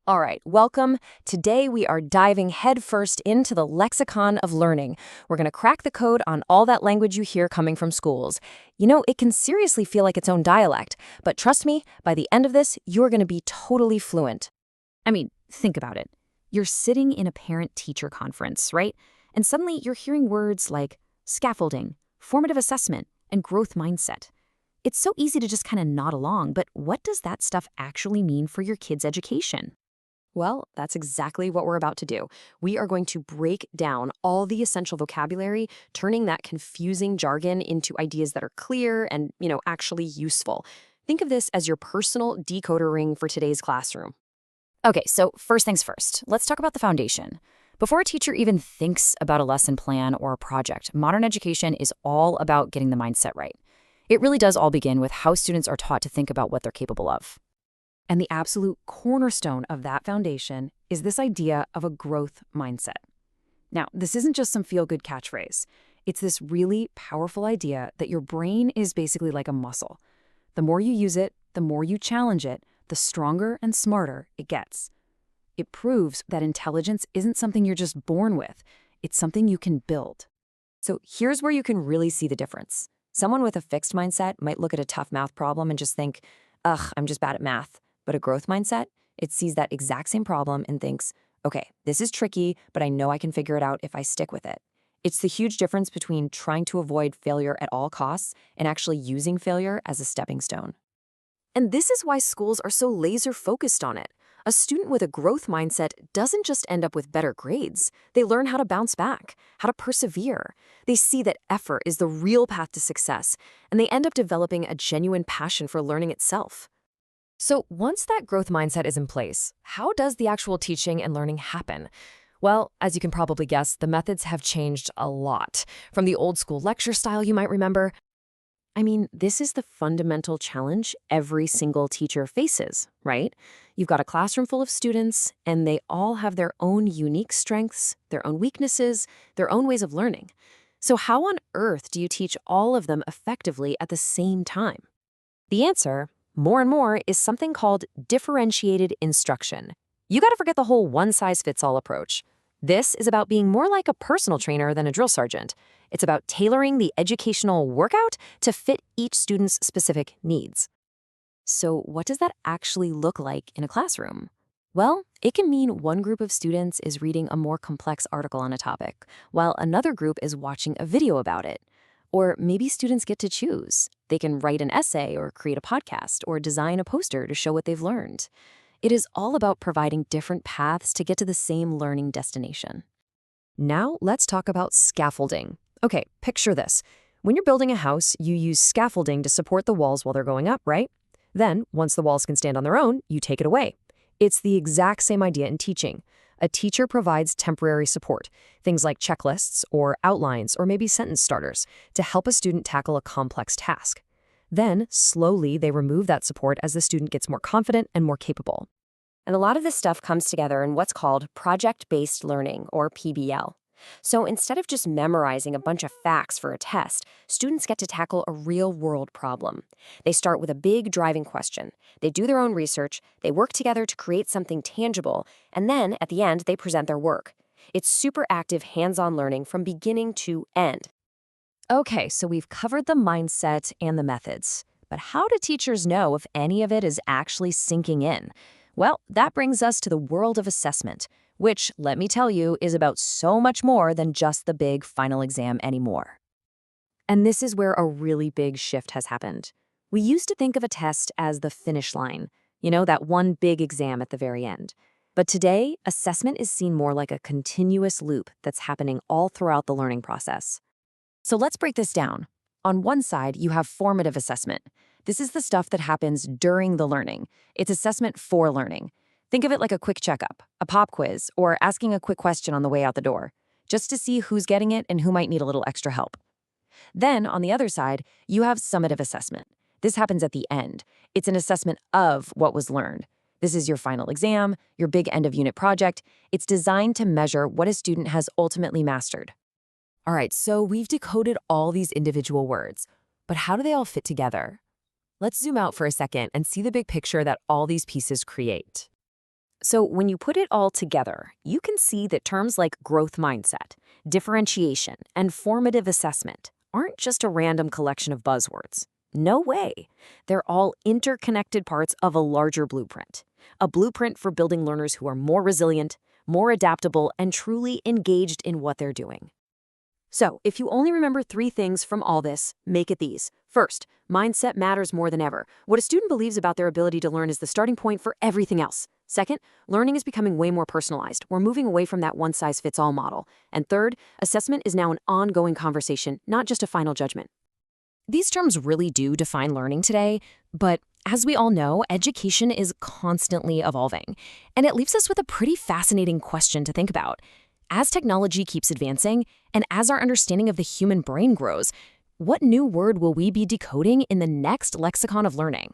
All right, welcome. Today we are diving headfirst into the lexicon of learning. We're going to crack the code on all that language you hear coming from schools. You know, it can seriously feel like its own dialect, but trust me, by the end of this, you're going to be totally fluent. I mean, think about it. You're sitting in a parent-teacher conference, right? And suddenly you're hearing words like scaffolding, formative assessment, and growth mindset. It's so easy to just kind of nod along, but what does that stuff actually mean for your kid's education? Well, that's exactly what we're about to do. We are going to break down all the essential vocabulary, turning that confusing jargon into ideas that are clear and, actually useful. Think of this as your personal decoder ring for today's classroom. Okay, so first things first, let's talk about the foundation. Before a teacher even thinks about a lesson plan or a project, modern education is all about getting the mindset right. It really does all begin with how students are taught to think about what they're capable of. And the absolute cornerstone of that foundation is this idea of a growth mindset. Now, this isn't just some feel-good catchphrase. It's this really powerful idea that your brain is basically like a muscle. The more you use it, the more you challenge it, the stronger and smarter it gets. It proves that intelligence isn't something you're just born with. It's something you can build. So here's where you can really see the difference. Someone with a fixed mindset might look at a tough math problem and just think, ugh, I'm just bad at math. But a growth mindset, it sees that exact same problem and thinks, okay, this is tricky, but I know I can figure it out if I stick with it. It's the huge difference between trying to avoid failure at all costs and actually using failure as a stepping stone. And this is why schools are so laser-focused on it. A student with a growth mindset doesn't just end up with better grades. They learn how to bounce back, how to persevere. They see that effort is the real path to success, and they end up developing a genuine passion for learning itself. So once that growth mindset is in place, how does the actual teaching and learning happen? Well, as you can probably guess, the methods have changed a lot. From the old school lecture style you might remember. This is the fundamental challenge every single teacher faces, right? You've got a classroom full of students, and they all have their own unique strengths, their own weaknesses, their own ways of learning. So how on earth do you teach all of them effectively at the same time? The answer, more and more, is something called differentiated instruction. You got to forget the whole one-size-fits-all approach. This is about being more like a personal trainer than a drill sergeant. It's about tailoring the educational workout to fit each student's specific needs. So what does that actually look like in a classroom? Well, it can mean one group of students is reading a more complex article on a topic, while another group is watching a video about it. Or maybe students get to choose. They can write an essay or create a podcast or design a poster to show what they've learned. It is all about providing different paths to get to the same learning destination. Now let's talk about scaffolding. Okay, picture this. When you're building a house, you use scaffolding to support the walls while they're going up, right? Then, once the walls can stand on their own, you take it away. It's the exact same idea in teaching. A teacher provides temporary support, things like checklists or outlines or maybe sentence starters, to help a student tackle a complex task. Then, slowly, they remove that support as the student gets more confident and more capable. And a lot of this stuff comes together in what's called project-based learning, or PBL. So instead of just memorizing a bunch of facts for a test, students get to tackle a real-world problem. They start with a big driving question. They do their own research, they work together to create something tangible, and then, at the end, they present their work. It's super active hands-on learning from beginning to end. Okay, so we've covered the mindset and the methods. But how do teachers know if any of it is actually sinking in? Well, that brings us to the world of assessment, which, let me tell you, is about so much more than just the big final exam anymore. And this is where a really big shift has happened. We used to think of a test as the finish line, that one big exam at the very end. But today, assessment is seen more like a continuous loop that's happening all throughout the learning process. So let's break this down. On one side, you have formative assessment. This is the stuff that happens during the learning. It's assessment for learning. Think of it like a quick checkup, a pop quiz, or asking a quick question on the way out the door, just to see who's getting it and who might need a little extra help. Then, on the other side, you have summative assessment. This happens at the end. It's an assessment of what was learned. This is your final exam, your big end-of-unit project. It's designed to measure what a student has ultimately mastered. All right, so we've decoded all these individual words, but how do they all fit together? Let's zoom out for a second and see the big picture that all these pieces create. So when you put it all together, you can see that terms like growth mindset, differentiation, and formative assessment aren't just a random collection of buzzwords. No way. They're all interconnected parts of a larger blueprint. A blueprint for building learners who are more resilient, more adaptable, and truly engaged in what they're doing. So, if you only remember 3 things from all this, make it these. First, mindset matters more than ever. What a student believes about their ability to learn is the starting point for everything else. Second, learning is becoming way more personalized. We're moving away from that one-size-fits-all model. And third, assessment is now an ongoing conversation, not just a final judgment. These terms really do define learning today, but as we all know, education is constantly evolving. And it leaves us with a pretty fascinating question to think about. As technology keeps advancing, and as our understanding of the human brain grows, what new word will we be decoding in the next lexicon of learning?